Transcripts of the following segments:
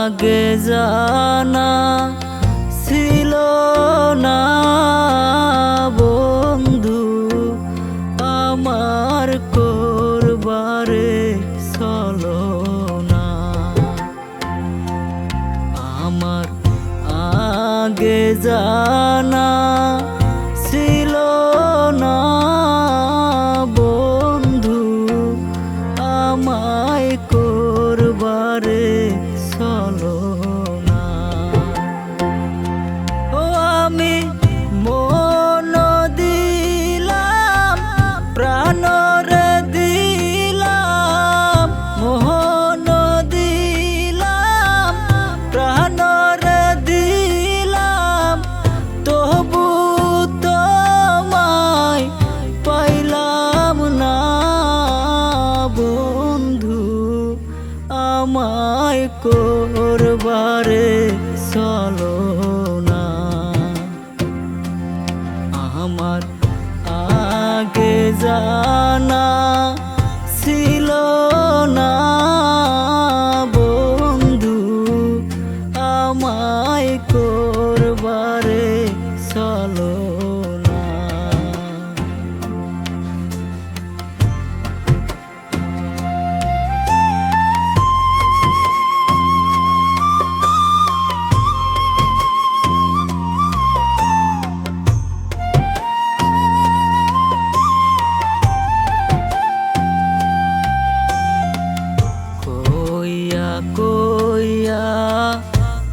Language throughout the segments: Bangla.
আগে জানা ছিল না বন্ধু আমার করবারে ছলনা। আমার আগে জানা ছিল না বন্ধু আমায় করবারে ছলনা। ও আমি মন দিলাম প্রাণরে দিলাম, মোহন দিলাম প্রাণরে দিলাম, তবু তোমায় পাইলাম না বন্ধু আমায় করবারে ছলনা। আমার আগে জানা ছিল না বন্ধু আমায় করবারে ছলনা। কইয়া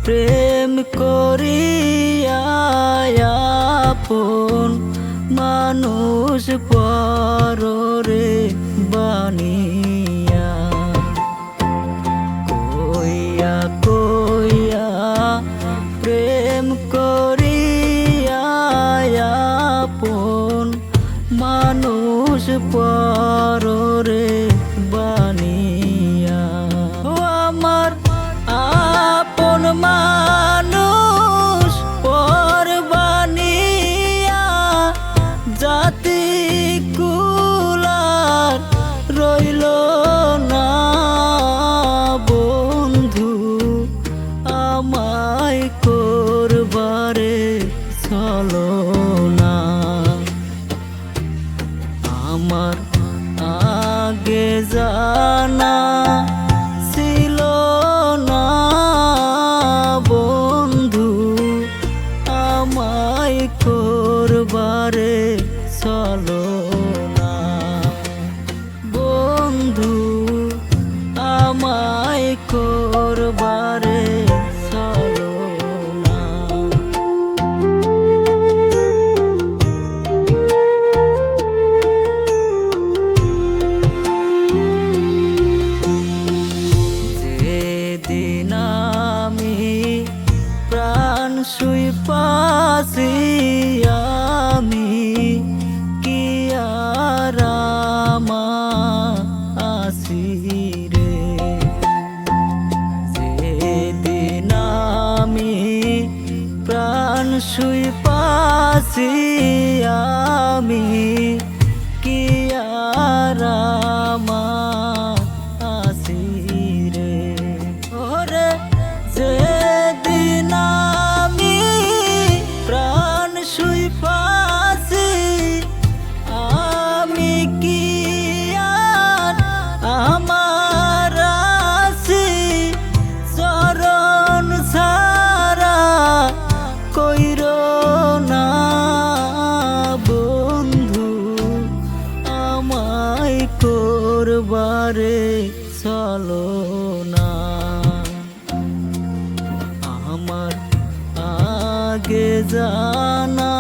প্রেম করিয়া আপন মানুষ পররে বানিয়া। কইয়া প্রেম করিয়া আপন মানুষ পররে বানিয়া। ও আমার আপন মানুষ পর বানিয়া জাতি কুলার রইল না বন্ধু আমায় করবারে ছলনা। আমার আগে জানা ছিল না বন্ধু আমায় করবারে ছলনা। বন্ধু আমায় করবারে ছলনা। যেদিন আমি প্রাণ শুই পাছি আমি কি আরামা আসি রে। যেদিন আমি প্রাণ শুই পাছি আমি কি আরামা আসি রে। ওরে যেদিন আমি প্রাণ শুই পাছি আমি কি আর আমার আছি চরণ ছাড়া কইর না বন্ধু আমায় করবারে ছলনা। আমার আগে জানা